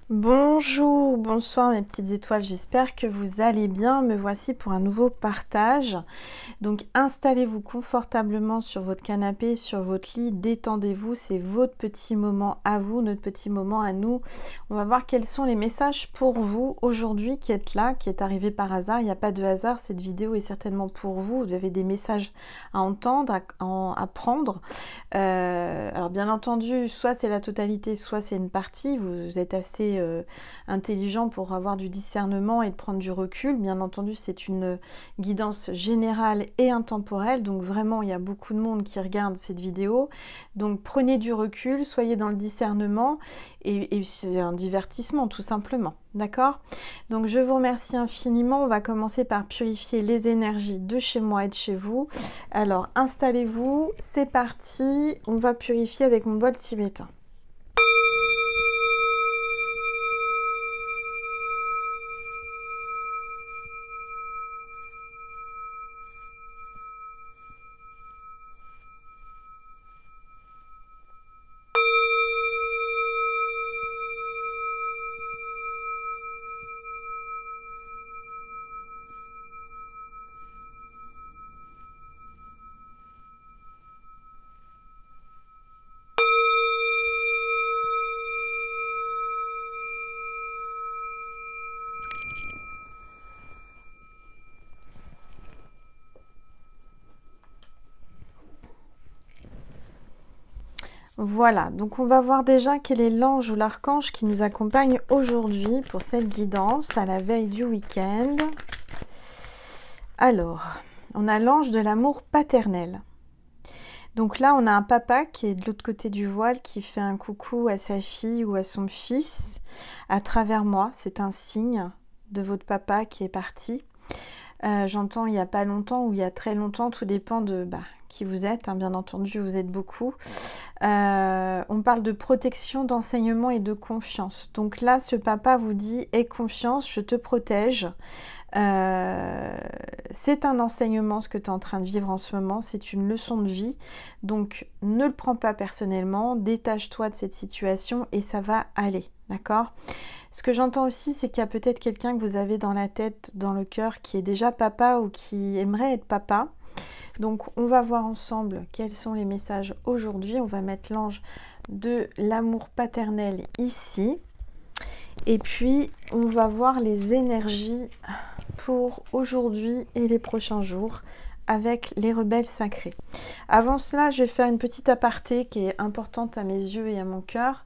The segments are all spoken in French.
Bonjour, bonsoir mes petites étoiles, j'espère que vous allez bien. Me voici pour un nouveau partage. Donc installez-vous confortablement sur votre canapé, sur votre lit, détendez-vous, c'est votre petit moment à vous, notre petit moment à nous. On va voir quels sont les messages pour vous aujourd'hui qui êtes là, qui est arrivé par hasard. Il n'y a pas de hasard, cette vidéo est certainement pour vous. Vous avez des messages à entendre, à prendre. Alors bien entendu, soit c'est la totalité, soit c'est une partie. Vous êtes assez intelligent pour avoir du discernement et de prendre du recul. Bien entendu, c'est une guidance générale et intemporelle, donc vraiment il y a beaucoup de monde qui regarde cette vidéo. Donc prenez du recul, soyez dans le discernement et c'est un divertissement tout simplement. D'accord? Donc je vous remercie infiniment. On va commencer par purifier les énergies de chez moi et de chez vous. Alors installez-vous, c'est parti. On va purifier avec mon bol tibétain. Voilà, donc on va voir déjà quel est l'ange ou l'archange qui nous accompagne aujourd'hui pour cette guidance à la veille du week-end. Alors, on a l'ange de l'amour paternel. Donc là, on a un papa qui est de l'autre côté du voile qui fait un coucou à sa fille ou à son fils à travers moi. C'est un signe de votre papa qui est parti. J'entends il n'y a pas longtemps ou il y a très longtemps, tout dépend de qui vous êtes, hein, bien entendu, vous êtes beaucoup. On parle de protection, d'enseignement et de confiance. Donc là, ce papa vous dit « Aie confiance, je te protège ». C'est un enseignement ce que tu es en train de vivre en ce moment, c'est une leçon de vie. Donc ne le prends pas personnellement, détache-toi de cette situation et ça va aller, d'accord ? Ce que j'entends aussi, c'est qu'il y a peut-être quelqu'un que vous avez dans la tête, dans le cœur, qui est déjà papa ou qui aimerait être papa. Donc, on va voir ensemble quels sont les messages aujourd'hui. On va mettre l'ange de l'amour paternel ici. Et puis, on va voir les énergies pour aujourd'hui et les prochains jours avec les rebelles sacrés. Avant cela, je vais faire une petite aparté qui est importante à mes yeux et à mon cœur.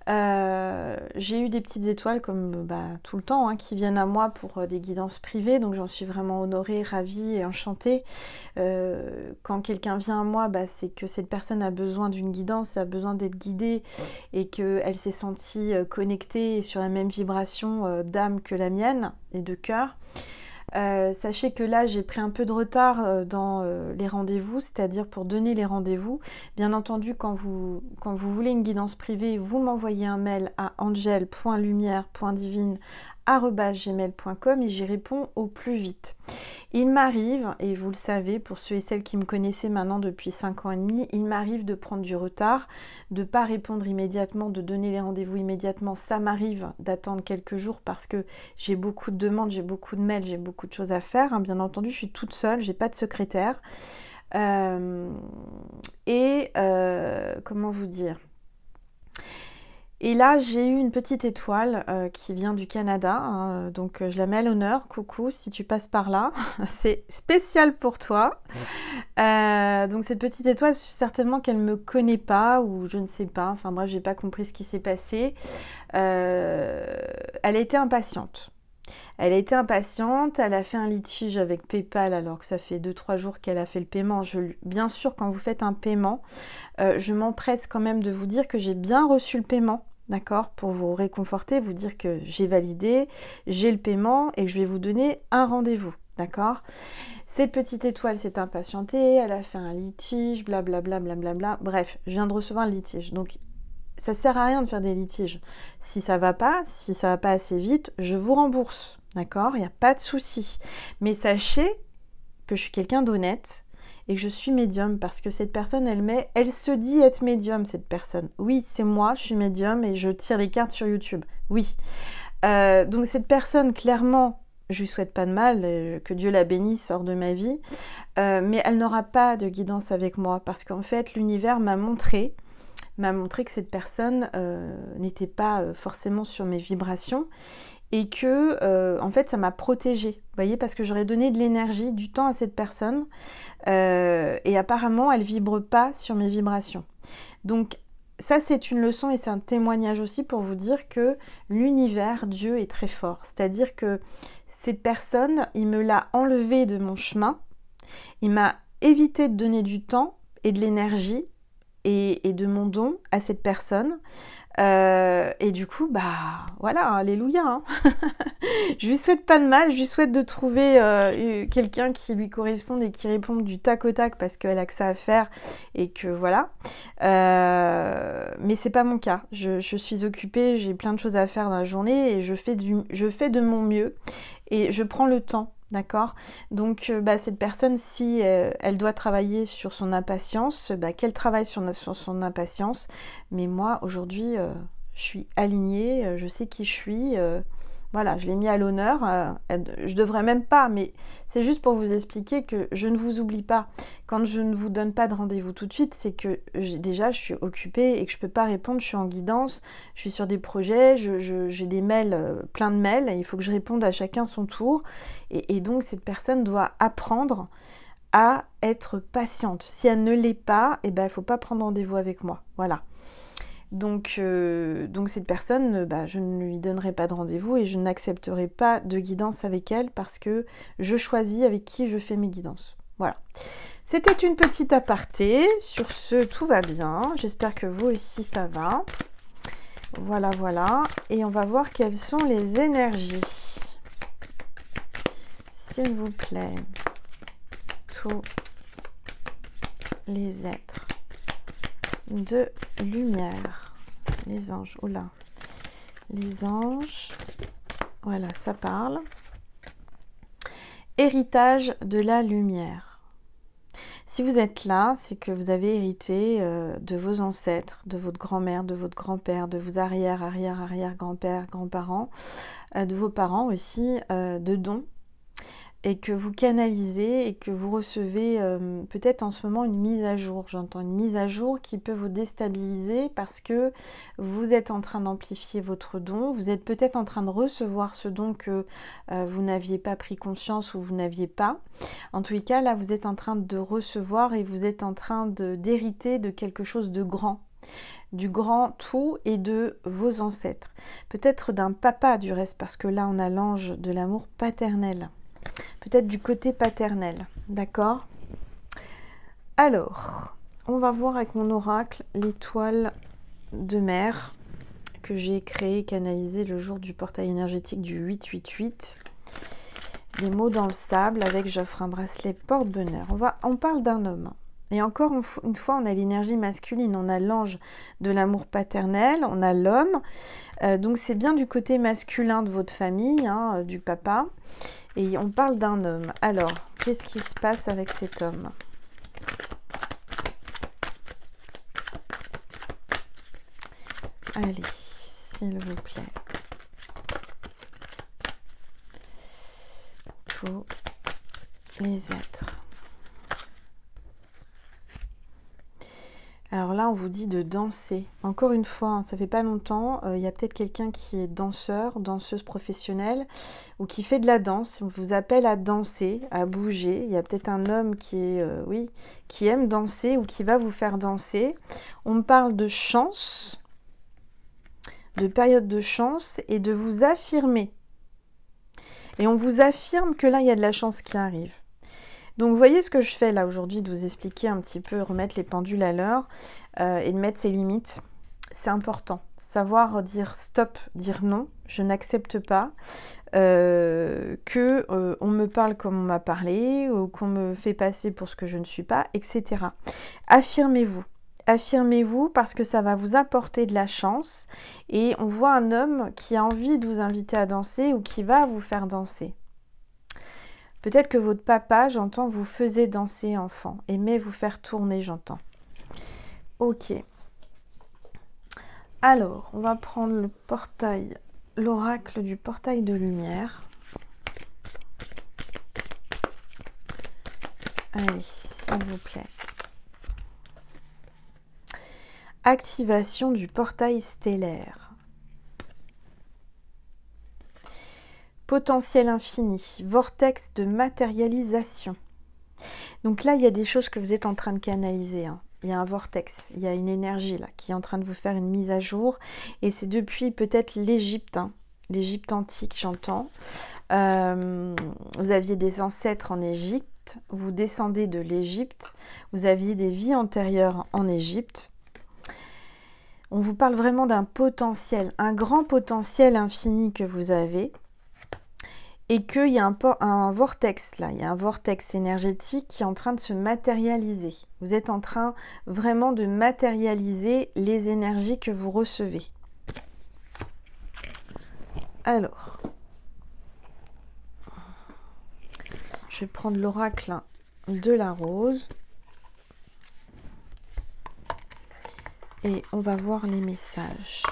J'ai eu des petites étoiles comme tout le temps qui viennent à moi pour des guidances privées, donc j'en suis vraiment honorée, ravie et enchantée. Quand quelqu'un vient à moi, c'est que cette personne a besoin d'une guidance, a besoin d'être guidée et qu'elle s'est sentie connectée sur la même vibration d'âme que la mienne et de cœur. Sachez que là j'ai pris un peu de retard dans les rendez-vous, c'est-à-dire pour donner les rendez-vous. Bien entendu, quand vous voulez une guidance privée, vous m'envoyez un mail à angel.lumière.divine@gmail.com et j'y réponds au plus vite. Il m'arrive, et vous le savez, pour ceux et celles qui me connaissaient maintenant depuis 5 ans et demi, il m'arrive de prendre du retard, de ne pas répondre immédiatement, de donner les rendez-vous immédiatement. Ça m'arrive d'attendre quelques jours parce que j'ai beaucoup de demandes, j'ai beaucoup de mails, j'ai beaucoup de choses à faire. Bien entendu, je suis toute seule, j'ai pas de secrétaire. Comment vous dire ? Et là, j'ai eu une petite étoile qui vient du Canada, donc je la mets à l'honneur. Coucou, si tu passes par là, c'est spécial pour toi. Donc cette petite étoile, certainement qu'elle ne me connaît pas ou je ne sais pas. Enfin bref, j'ai pas compris ce qui s'est passé. Elle a été impatiente. Elle a fait un litige avec PayPal alors que ça fait 2-3 jours qu'elle a fait le paiement. Bien sûr, quand vous faites un paiement, je m'empresse quand même de vous dire que j'ai bien reçu le paiement. D'accord, pour vous réconforter, vous dire que j'ai validé, j'ai le paiement et que je vais vous donner un rendez-vous. D'accord ? Cette petite étoile s'est impatientée, elle a fait un litige, blablabla, blablabla. Bref, je viens de recevoir un litige. Donc, ça sert à rien de faire des litiges. Si ça va pas assez vite, je vous rembourse. D'accord ? Il n'y a pas de souci. Mais sachez que je suis quelqu'un d'honnête et que je suis médium, parce que cette personne, elle se dit être médium, cette personne. Oui, c'est moi, je suis médium et je tire les cartes sur YouTube. Oui. Donc cette personne, clairement, je lui souhaite pas de mal, que Dieu la bénisse hors de ma vie, mais elle n'aura pas de guidance avec moi, parce qu'en fait, l'univers m'a montré que cette personne n'était pas forcément sur mes vibrations, et que, en fait, ça m'a protégée, vous voyez, parce que j'aurais donné de l'énergie, du temps à cette personne, et apparemment, elle vibre pas sur mes vibrations. Donc, ça, c'est une leçon et c'est un témoignage aussi pour vous dire que l'univers, Dieu, est très fort. C'est-à-dire que cette personne, il me l'a enlevée de mon chemin, il m'a évité de donner du temps et de l'énergie et de mon don à cette personne. Et du coup, bah voilà, alléluia. Hein. Je lui souhaite pas de mal, je lui souhaite de trouver quelqu'un qui lui corresponde et qui réponde du tac au tac parce qu'elle a que ça à faire et que voilà. Mais c'est pas mon cas. Je suis occupée, j'ai plein de choses à faire dans la journée et je fais de mon mieux et je prends le temps. D'accord. Donc, cette personne, si elle doit travailler sur son impatience, qu'elle travaille sur son impatience. Mais moi, aujourd'hui, je suis alignée, je sais qui je suis. Voilà, je l'ai mis à l'honneur. Je devrais même pas, mais c'est juste pour vous expliquer que je ne vous oublie pas. Quand je ne vous donne pas de rendez-vous tout de suite, c'est que déjà, je suis occupée et que je peux pas répondre. Je suis en guidance, je suis sur des projets, j'ai des mails, plein de mails, et il faut que je réponde à chacun son tour. Et donc, cette personne doit apprendre à être patiente. Si elle ne l'est pas, il ne faut pas prendre rendez-vous avec moi. Voilà. Donc cette personne, je ne lui donnerai pas de rendez-vous et je n'accepterai pas de guidance avec elle parce que je choisis avec qui je fais mes guidances. Voilà. C'était une petite aparté. Sur ce, tout va bien. J'espère que vous aussi, ça va. Voilà, voilà. Et on va voir quelles sont les énergies. S'il vous plaît. Tous les êtres de lumière. Les anges, oula. Les anges, voilà, ça parle. Héritage de la lumière. Si vous êtes là, c'est que vous avez hérité de vos ancêtres, de votre grand-mère, de votre grand-père, de vos arrière-grand-père, grands-parents, de vos parents aussi, de dons, et que vous canalisez et que vous recevez peut-être en ce moment une mise à jour. J'entends une mise à jour qui peut vous déstabiliser parce que vous êtes en train d'amplifier votre don. Vous êtes peut-être en train de recevoir ce don que vous n'aviez pas pris conscience ou vous n'aviez pas. En tous les cas, là, vous êtes en train de recevoir et vous êtes en train d'hériter de quelque chose de grand. Du grand tout et de vos ancêtres. Peut-être d'un papa du reste parce que là, on a l'ange de l'amour paternel. Peut-être du côté paternel, d'accord? Alors, on va voir avec mon oracle l'étoile de mer que j'ai créée, canalisée le jour du portail énergétique du 888. Les mots dans le sable avec j'offre un bracelet porte-bonheur. On parle d'un homme. Et encore une fois, on a l'énergie masculine, on a l'ange de l'amour paternel, on a l'homme. Donc c'est bien du côté masculin de votre famille, hein, du papa. Et on parle d'un homme. Alors, qu'est-ce qui se passe avec cet homme? Allez, s'il vous plaît. Tous les êtres. Alors là, on vous dit de danser. Encore une fois, hein, ça fait pas longtemps, il y a peut-être quelqu'un qui est danseur, danseuse professionnelle, ou qui fait de la danse. On vous appelle à danser, à bouger. Il y a peut-être un homme qui est, qui aime danser ou qui va vous faire danser. On me parle de chance, de période de chance et de vous affirmer. Et on vous affirme que là, il y a de la chance qui arrive. Donc, vous voyez ce que je fais là aujourd'hui, de vous expliquer un petit peu, remettre les pendules à l'heure et de mettre ses limites. C'est important. Savoir dire stop, dire non, je n'accepte pas on me parle comme on m'a parlé, ou qu'on me fait passer pour ce que je ne suis pas, etc. Affirmez-vous. Affirmez-vous parce que ça va vous apporter de la chance. Et on voit un homme qui a envie de vous inviter à danser ou qui va vous faire danser. Peut-être que votre papa, j'entends, vous faisait danser enfant, aimait vous faire tourner, j'entends. Ok. Alors, on va prendre le portail, l'oracle du portail de lumière. Allez, s'il vous plaît. Activation du portail stellaire. Potentiel infini, vortex de matérialisation. Donc là, il y a des choses que vous êtes en train de canaliser. Hein. Il y a un vortex, il y a une énergie là qui est en train de vous faire une mise à jour. Et c'est depuis peut-être l'Égypte, hein, l'Égypte antique, j'entends. Vous aviez des ancêtres en Égypte, vous descendez de l'Égypte, vous aviez des vies antérieures en Égypte. On vous parle vraiment d'un potentiel, un grand potentiel infini que vous avez. Et qu'il y a un vortex là, il y a un vortex énergétique qui est en train de se matérialiser. Vous êtes en train vraiment de matérialiser les énergies que vous recevez. Alors, je vais prendre l'oracle de la rose. Et on va voir les messages.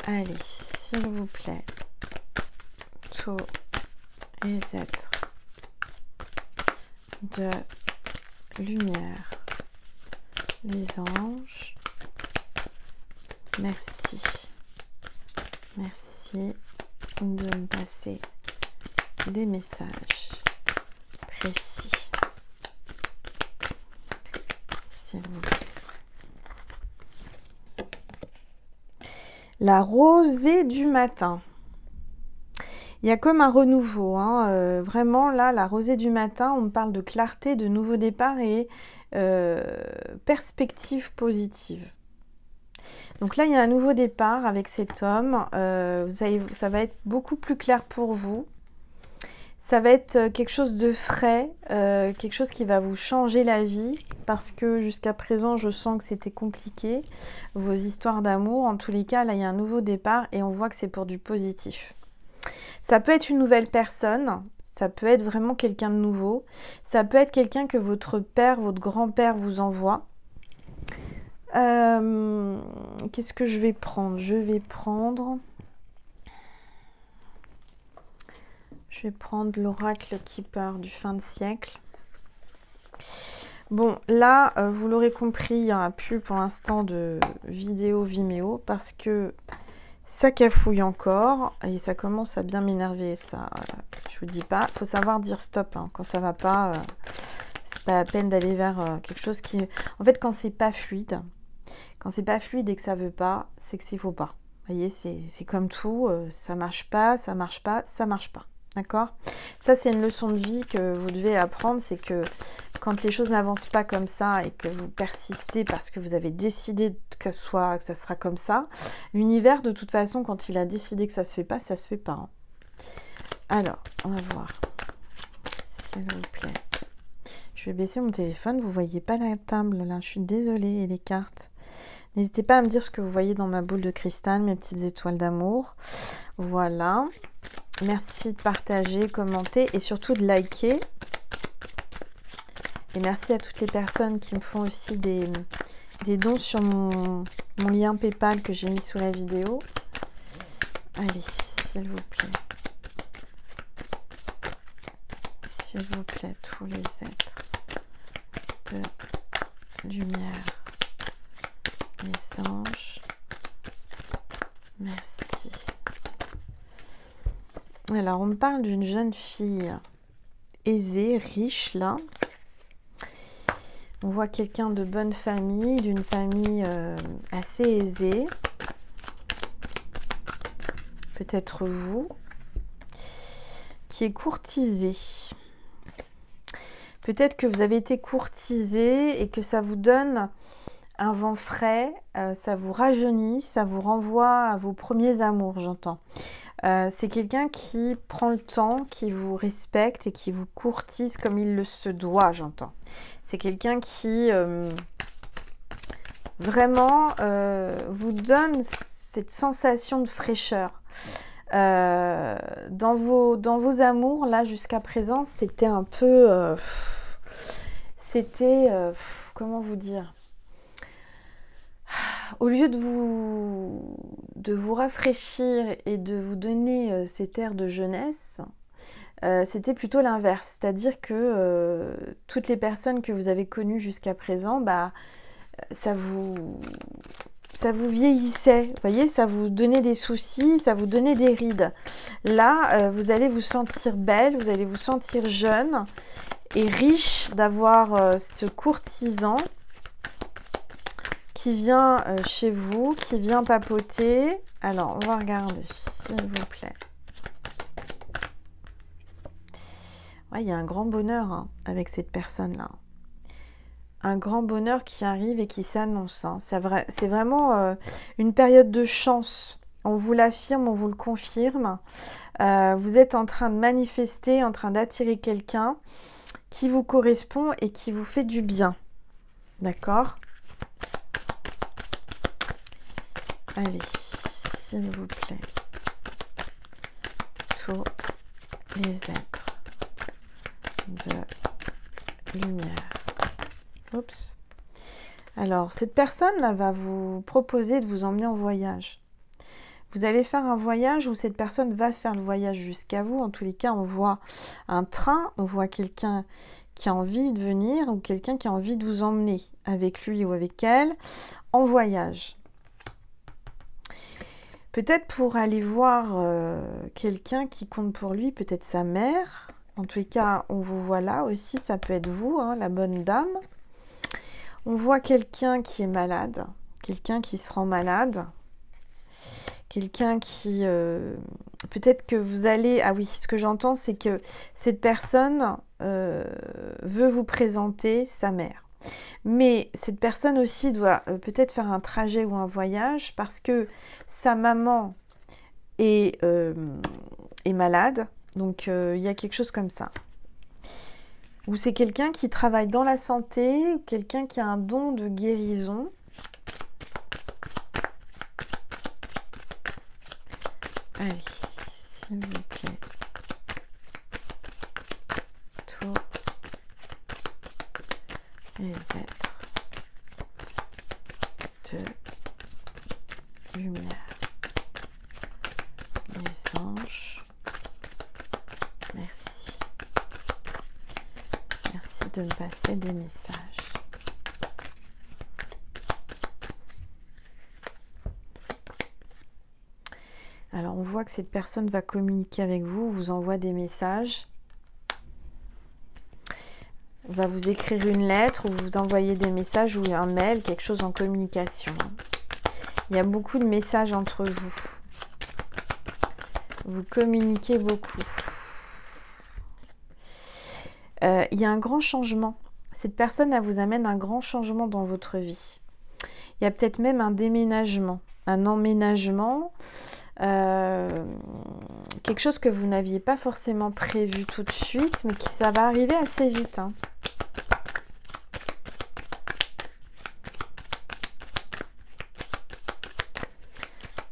Allez, s'il vous plaît, tous les êtres de lumière, les anges, merci. Merci de me passer des messages précis. S'il vous plaît. La rosée du matin. Il y a comme un renouveau. Hein, vraiment, là, la rosée du matin, on me parle de clarté, de nouveau départ et perspective positive. Donc là, il y a un nouveau départ avec cet homme. Ça va être beaucoup plus clair pour vous. Ça va être quelque chose de frais, quelque chose qui va vous changer la vie, parce que jusqu'à présent, je sens que c'était compliqué, vos histoires d'amour. En tous les cas, là, il y a un nouveau départ et on voit que c'est pour du positif. Ça peut être une nouvelle personne, ça peut être vraiment quelqu'un de nouveau, ça peut être quelqu'un que votre père, votre grand-père vous envoie. Qu'est-ce que je vais prendre? Je vais prendre l'oracle Keeper du fin de siècle. Bon, là, vous l'aurez compris, il n'y aura plus pour l'instant de vidéo Vimeo parce que ça cafouille encore et ça commence à bien m'énerver. Ça, je vous dis pas, il faut savoir dire stop hein, quand ça va pas. C'est pas la peine d'aller vers quelque chose qui... En fait, quand c'est pas fluide et que ça veut pas, c'est que s'il faut pas. Vous voyez, c'est comme tout, ça marche pas, ça marche pas, ça marche pas. D'accord? Ça, c'est une leçon de vie que vous devez apprendre, c'est que quand les choses n'avancent pas comme ça et que vous persistez parce que vous avez décidé que ça sera comme ça, l'univers, de toute façon, quand il a décidé que ça se fait pas, ça se fait pas. Hein. Alors, on va voir. S'il vous plaît. Je vais baisser mon téléphone, vous voyez pas la table là, je suis désolée, et les cartes. N'hésitez pas à me dire ce que vous voyez dans ma boule de cristal, mes petites étoiles d'amour. Voilà. Merci de partager, commenter et surtout de liker. Et merci à toutes les personnes qui me font aussi des dons sur mon lien PayPal que j'ai mis sous la vidéo. Allez, s'il vous plaît. S'il vous plaît, tous les êtres de lumière, les anges. Merci. Alors, on me parle d'une jeune fille aisée, riche, là. On voit quelqu'un de bonne famille, d'une famille assez aisée. Peut-être vous. Qui est courtisée. Peut-être que vous avez été courtisé et que ça vous donne un vent frais, ça vous rajeunit, ça vous renvoie à vos premiers amours, j'entends. C'est quelqu'un qui prend le temps, qui vous respecte et qui vous courtise comme il le se doit, j'entends. C'est quelqu'un qui vraiment vous donne cette sensation de fraîcheur. Dans vos amours, là, jusqu'à présent, c'était un peu... comment vous dire? Au lieu de vous rafraîchir et de vous donner cet air de jeunesse, c'était plutôt l'inverse. C'est-à-dire que toutes les personnes que vous avez connues jusqu'à présent, bah, ça vous vieillissait. Vous voyez, ça vous donnait des soucis, ça vous donnait des rides. Là, vous allez vous sentir belle, vous allez vous sentir jeune et riche d'avoir ce courtisan qui vient chez vous, qui vient papoter. Alors, on va regarder, s'il vous plaît. Ouais, il y a un grand bonheur hein, avec cette personne-là. Un grand bonheur qui arrive et qui s'annonce. Hein. C'est vraiment une période de chance. On vous l'affirme, on vous le confirme. Vous êtes en train de manifester, en train d'attirer quelqu'un qui vous correspond et qui vous fait du bien. D'accord ? Allez, s'il vous plaît. Tous les êtres de lumière. Oups. Alors, cette personne-là va vous proposer de vous emmener en voyage. Vous allez faire un voyage où cette personne va faire le voyage jusqu'à vous. En tous les cas, on voit un train, on voit quelqu'un qui a envie de venir ou quelqu'un qui a envie de vous emmener avec lui ou avec elle en voyage. Peut-être pour aller voir quelqu'un qui compte pour lui, peut-être sa mère. En tous les cas, on vous voit là aussi, ça peut être vous, hein, la bonne dame. On voit quelqu'un qui est malade, quelqu'un qui se rend malade, quelqu'un qui... peut-être que vous allez... Ah oui, ce que j'entends, c'est que cette personne veut vous présenter sa mère. Mais cette personne aussi doit peut-être faire un trajet ou un voyage parce que sa maman est malade. Donc, il y a quelque chose comme ça. Ou c'est quelqu'un qui travaille dans la santé, ou quelqu'un qui a un don de guérison. Allez, s'il vous plaît. Tous les êtres de lumière. Les anges. Merci. Merci de me passer des messages. Alors, on voit que cette personne va communiquer avec vous, vous envoie des messages, va vous écrire une lettre ou vous envoyer des messages ou un mail, quelque chose en communication. Il y a beaucoup de messages entre vous. Vous communiquez beaucoup. Il y a un grand changement. Cette personne, elle vous amène un grand changement dans votre vie. Il y a peut-être même un déménagement, un emménagement, quelque chose que vous n'aviez pas forcément prévu tout de suite, mais qui ça va arriver assez vite. Hein.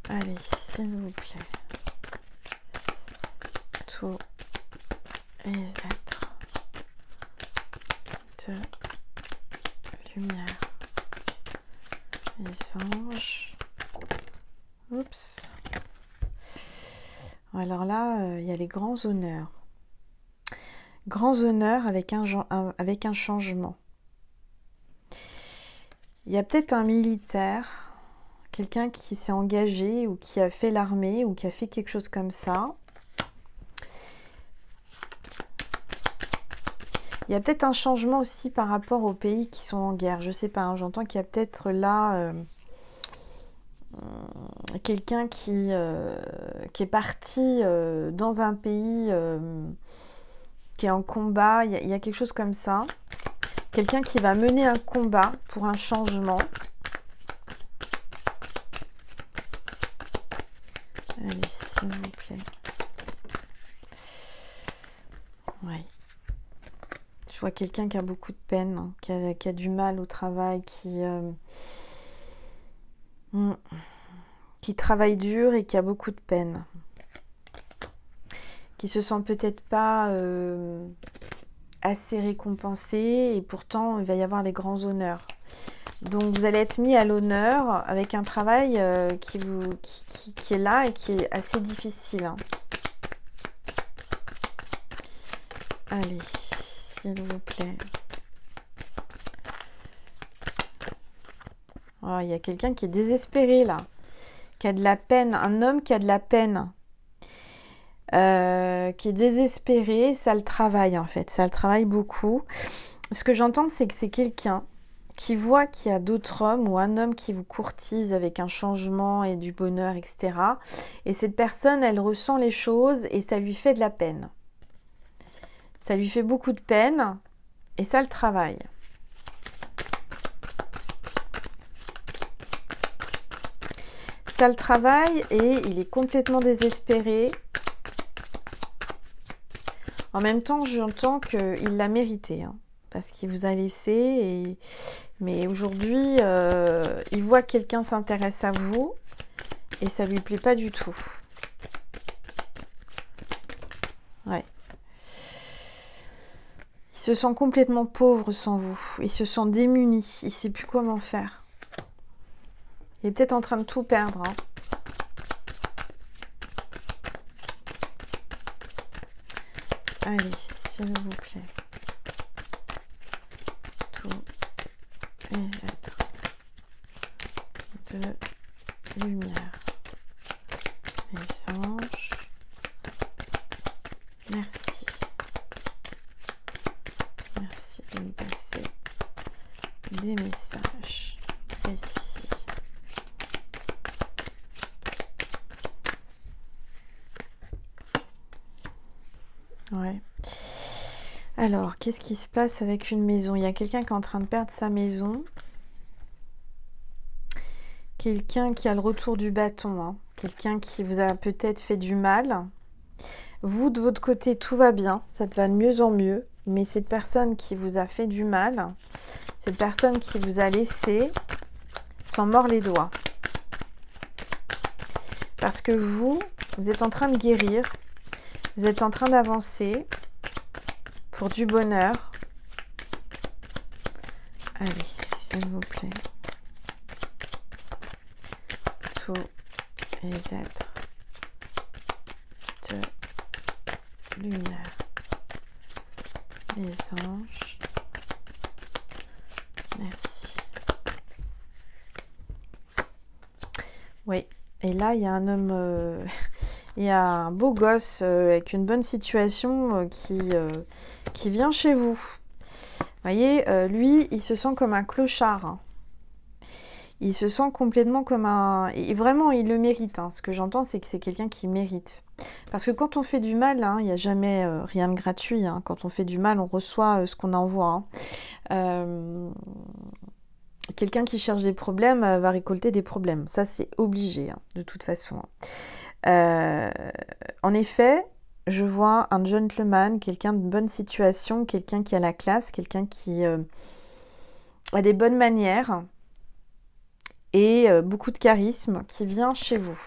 Allez, s'il vous plaît. Tous les êtres de lumière. Les anges. Oups. Alors là, il y a les grands honneurs. Grands honneurs avec un changement. Il y a peut-être un militaire, quelqu'un qui s'est engagé ou qui a fait l'armée ou qui a fait quelque chose comme ça. Il y a peut-être un changement aussi par rapport aux pays qui sont en guerre. Je ne sais pas, hein, j'entends qu'il y a peut-être là quelqu'un qui est parti dans un pays qui est en combat. Il y a quelque chose comme ça. Quelqu'un qui va mener un combat pour un changement. Allez, s'il vous plaît. Oui. Je vois quelqu'un qui a beaucoup de peine, hein, qui a du mal au travail, qui qui travaille dur et qui a beaucoup de peine. Qui se sent peut-être pas assez récompensé et pourtant il va y avoir les grands honneurs. Donc vous allez être mis à l'honneur avec un travail qui est là et qui est assez difficile. Hein. Allez, s'il vous plaît. Oh, il y a quelqu'un qui est désespéré là, qui a de la peine, un homme qui a de la peine, qui est désespéré, ça le travaille en fait, ça le travaille beaucoup. Ce que j'entends, c'est que c'est quelqu'un qui voit qu'il y a d'autres hommes ou un homme qui vous courtise avec un changement et du bonheur, etc. Et cette personne, elle ressent les choses et ça lui fait de la peine. Ça lui fait beaucoup de peine et ça le travaille. Ça le travaille et il est complètement désespéré. En même temps, j'entends qu'il l'a mérité, hein, parce qu'il vous a laissé. Mais aujourd'hui, il voit que quelqu'un s'intéresse à vous et ça lui plaît pas du tout. Ouais. Il se sent complètement pauvre sans vous. Il se sent démuni. Il ne sait plus comment faire. Il est peut-être en train de tout perdre. Hein. Allez, s'il vous plaît. Tous les êtres de lumière. Les anges. Merci. Merci de me passer des messages précis. Ouais. Alors, qu'est-ce qui se passe avec une maison? Il y a quelqu'un qui est en train de perdre sa maison. Quelqu'un qui a le retour du bâton. Hein. Quelqu'un qui vous a peut-être fait du mal. Vous, de votre côté, tout va bien. Ça va de mieux en mieux. Mais cette personne qui vous a fait du mal, cette personne qui vous a laissé, s'en mord les doigts. Parce que vous êtes en train de guérir. Vous êtes en train d'avancer pour du bonheur. Allez, s'il vous plaît. Tous les êtres de lumière. Les anges. Merci. Oui, et là, il y a un homme... Il y a un beau gosse avec une bonne situation qui vient chez vous. Vous voyez, lui, il se sent comme un clochard. Hein. Il se sent complètement comme un... Et vraiment, il le mérite. Hein. Ce que j'entends, c'est que c'est quelqu'un qui mérite. Parce que quand on fait du mal, hein, il n'y a jamais rien de gratuit. Hein. Quand on fait du mal, on reçoit ce qu'on envoie. Hein. Quelqu'un qui cherche des problèmes va récolter des problèmes. Ça, c'est obligé, hein, de toute façon. Hein. En effet, je vois un gentleman, quelqu'un de bonne situation, quelqu'un qui a la classe, quelqu'un qui a des bonnes manières et beaucoup de charisme qui vient chez vous.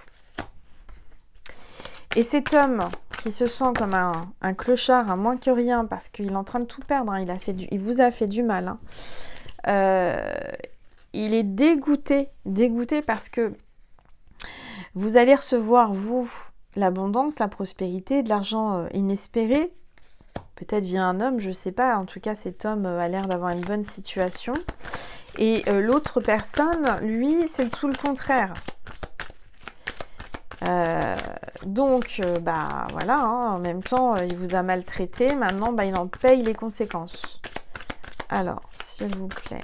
Et cet homme qui se sent comme un clochard, à moins que rien, parce qu'il est en train de tout perdre, hein, il vous a fait du mal. Hein. Il est dégoûté parce que vous allez recevoir, vous, l'abondance, la prospérité, de l'argent inespéré. Peut-être via un homme, je ne sais pas. En tout cas, cet homme a l'air d'avoir une bonne situation. Et l'autre personne, lui, c'est tout le contraire. Donc, bah voilà, hein, en même temps, il vous a maltraité. Maintenant, bah, il en paye les conséquences. Alors, s'il vous plaît,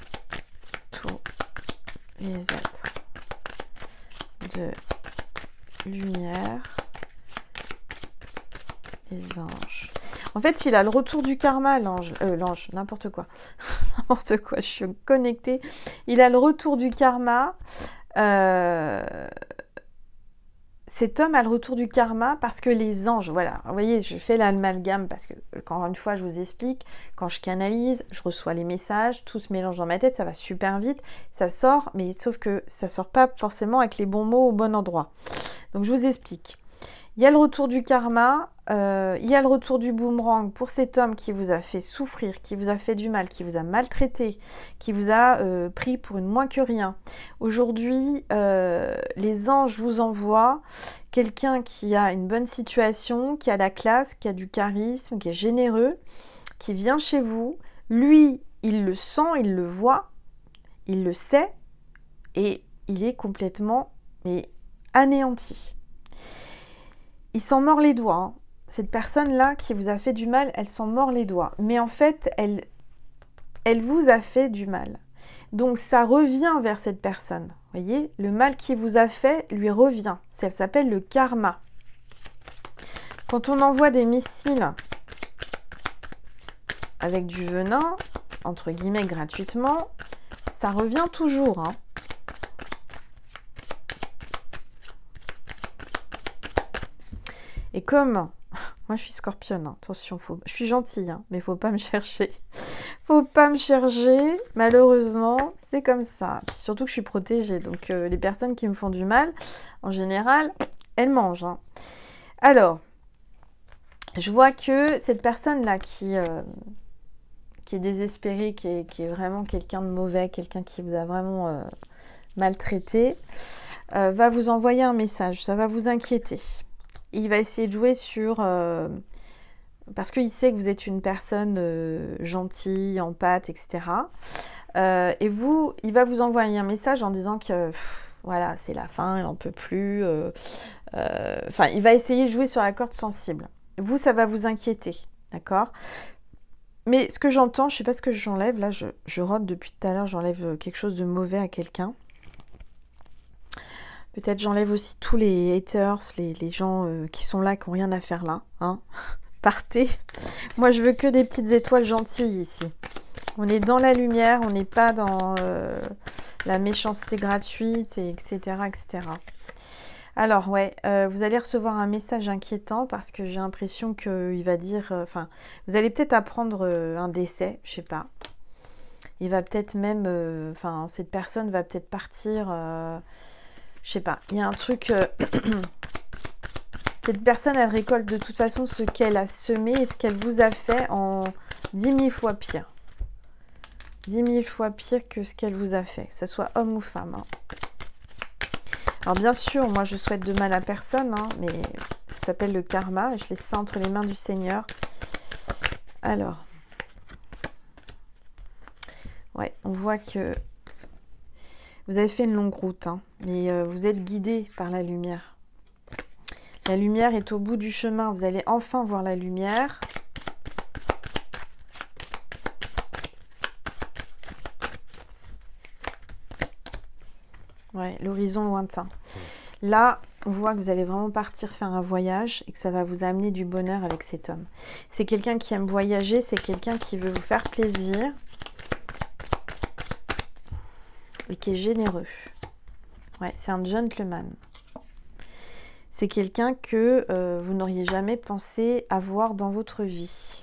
tous les êtres de lumière, les anges. En fait, il a le retour du karma, l'ange, n'importe quoi. N'importe quoi, je suis connectée. Il a le retour du karma. cet homme a le retour du karma parce que les anges, voilà, vous voyez, je fais l'amalgame parce que, encore une fois, je vous explique, quand je canalise, je reçois les messages, tout se mélange dans ma tête, ça va super vite, ça sort, mais sauf que ça sort pas forcément avec les bons mots au bon endroit. Donc je vous explique. Il y a le retour du karma, il y a le retour du boomerang pour cet homme qui vous a fait souffrir, qui vous a fait du mal, qui vous a maltraité, qui vous a pris pour une moins que rien. Aujourd'hui, les anges vous envoient quelqu'un qui a une bonne situation, qui a la classe, qui a du charisme, qui est généreux, qui vient chez vous. Lui, il le sent, il le voit, il le sait et il est complètement anéanti. Il s'en mord les doigts. Hein. Cette personne-là qui vous a fait du mal, elle s'en mord les doigts. Mais en fait, elle vous a fait du mal. Donc ça revient vers cette personne. Vous voyez, le mal qui vous a fait lui revient. Ça s'appelle le karma. Quand on envoie des missiles avec du venin, entre guillemets gratuitement, ça revient toujours. Hein. Et comme, moi je suis scorpionne, hein, attention, je suis gentille, hein, mais faut pas me chercher. Faut pas me chercher, malheureusement, c'est comme ça. Puis surtout que je suis protégée, donc les personnes qui me font du mal, en général, elles mangent. Hein. Alors, je vois que cette personne-là qui est désespérée, qui est vraiment quelqu'un de mauvais, quelqu'un qui vous a vraiment maltraité, va vous envoyer un message, ça va vous inquiéter. Il va essayer de jouer sur... parce qu'il sait que vous êtes une personne gentille, en pâte, etc. Et vous, il va vous envoyer un message en disant que voilà, c'est la fin, il n'en peut plus. Enfin, il va essayer de jouer sur la corde sensible. Vous, ça va vous inquiéter, d'accord? Mais ce que j'entends, je ne sais pas ce que j'enlève. Là, je rôde depuis tout à l'heure, j'enlève quelque chose de mauvais à quelqu'un. Peut-être j'enlève aussi tous les haters, les gens qui sont là, qui n'ont rien à faire là. Hein. Partez. Moi, je veux que des petites étoiles gentilles ici. On est dans la lumière, on n'est pas dans la méchanceté gratuite, etc., etc. Alors, ouais, vous allez recevoir un message inquiétant parce que j'ai l'impression qu'il va dire... Enfin, vous allez peut-être apprendre un décès, je sais pas. Il va peut-être même... Enfin, cette personne va peut-être partir... je sais pas, il y a un truc... Cette personne, elle récolte de toute façon ce qu'elle a semé et ce qu'elle vous a fait en 10 000 fois pire. 10 000 fois pire que ce qu'elle vous a fait, que ce soit homme ou femme. Hein. Alors bien sûr, moi je souhaite de mal à personne, hein, mais ça s'appelle le karma. Je laisse ça entre les mains du Seigneur. Alors, ouais, on voit que vous avez fait une longue route, hein, mais vous êtes guidé par la lumière. La lumière est au bout du chemin. Vous allez enfin voir la lumière. Ouais, l'horizon lointain. Là, on voit que vous allez vraiment partir faire un voyage et que ça va vous amener du bonheur avec cet homme. C'est quelqu'un qui aime voyager, c'est quelqu'un qui veut vous faire plaisir et qui est généreux. Ouais, c'est un gentleman. C'est quelqu'un que vous n'auriez jamais pensé avoir dans votre vie.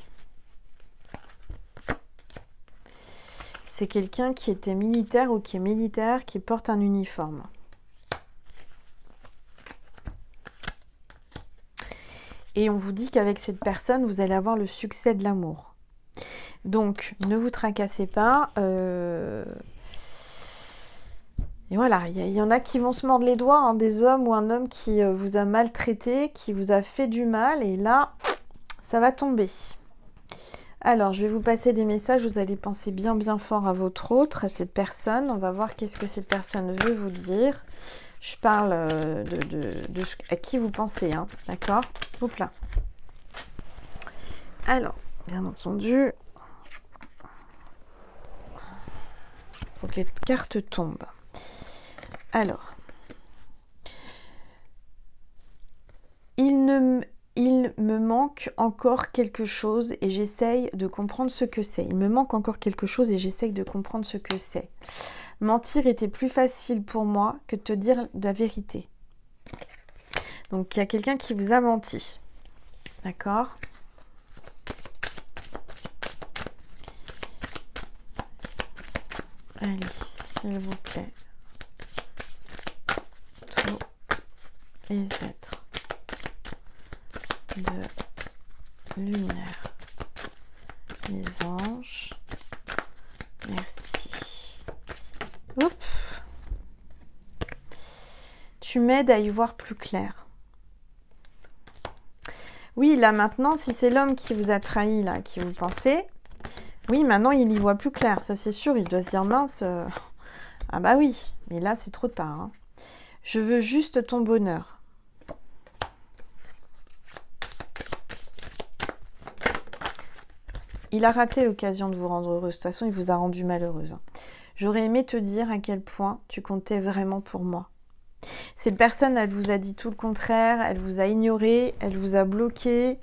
C'est quelqu'un qui était militaire ou qui est militaire, qui porte un uniforme. Et on vous dit qu'avec cette personne, vous allez avoir le succès de l'amour. Donc, ne vous tracassez pas. Et voilà, il y en a qui vont se mordre les doigts, hein, des hommes ou un homme qui vous a maltraité, qui vous a fait du mal. Et là, ça va tomber. Alors, je vais vous passer des messages. Vous allez penser bien fort à votre autre, à cette personne. On va voir qu'est-ce que cette personne veut vous dire. Je parle à qui vous pensez, hein, d'accord? Hop là. Alors, bien entendu, il faut que les cartes tombent. Alors, il me manque encore quelque chose et j'essaye de comprendre ce que c'est. Il me manque encore quelque chose et j'essaye de comprendre ce que c'est. Mentir était plus facile pour moi que de te dire la vérité. Donc, il y a quelqu'un qui vous a menti. D'accord? Allez, s'il vous plaît. Tous les êtres de lumière. Les anges. Merci. Hop. Tu m'aides à y voir plus clair. Oui, là maintenant, si c'est l'homme qui vous a trahi, là, qui vous pensez, oui, maintenant il y voit plus clair, ça c'est sûr, il doit se dire mince, ah bah oui, mais là c'est trop tard. Hein. Je veux juste ton bonheur. Il a raté l'occasion de vous rendre heureuse, de toute façon il vous a rendu malheureuse. Hein. J'aurais aimé te dire à quel point tu comptais vraiment pour moi. Cette personne, elle vous a dit tout le contraire, elle vous a ignoré, elle vous a bloqué,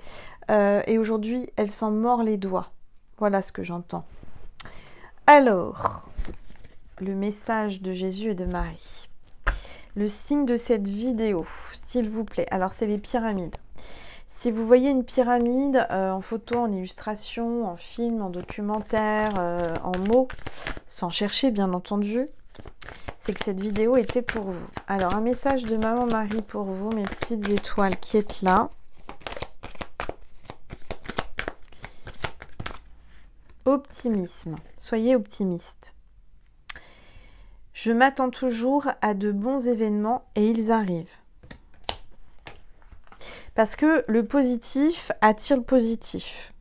et aujourd'hui, elle s'en mord les doigts. Voilà ce que j'entends. Alors, le message de Jésus et de Marie. Le signe de cette vidéo, s'il vous plaît. Alors, c'est les pyramides. Si vous voyez une pyramide en photo, en illustration, en film, en documentaire, en mots, sans chercher, bien entendu, c'est que cette vidéo était pour vous. Alors, un message de Maman Marie pour vous, mes petites étoiles qui êtes là. Optimisme. Soyez optimiste. Je m'attends toujours à de bons événements et ils arrivent. Parce que le positif attire le positif.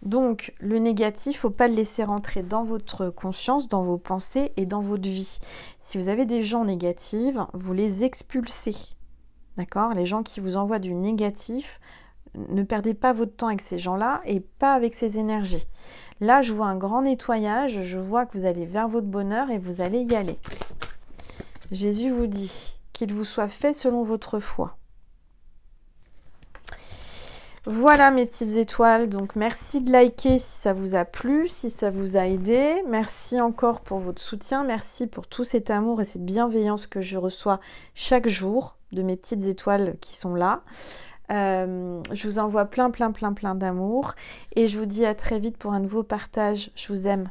Donc, le négatif, il ne faut pas le laisser rentrer dans votre conscience, dans vos pensées et dans votre vie. Si vous avez des gens négatifs, vous les expulsez. D'accord? Les gens qui vous envoient du négatif, ne perdez pas votre temps avec ces gens-là et pas avec ces énergies. Là, je vois un grand nettoyage, je vois que vous allez vers votre bonheur et vous allez y aller. Jésus vous dit qu'il vous soit fait selon votre foi. Voilà mes petites étoiles, donc merci de liker si ça vous a plu, si ça vous a aidé. Merci encore pour votre soutien, merci pour tout cet amour et cette bienveillance que je reçois chaque jour de mes petites étoiles qui sont là. Je vous envoie plein d'amour et je vous dis à très vite pour un nouveau partage. Je vous aime.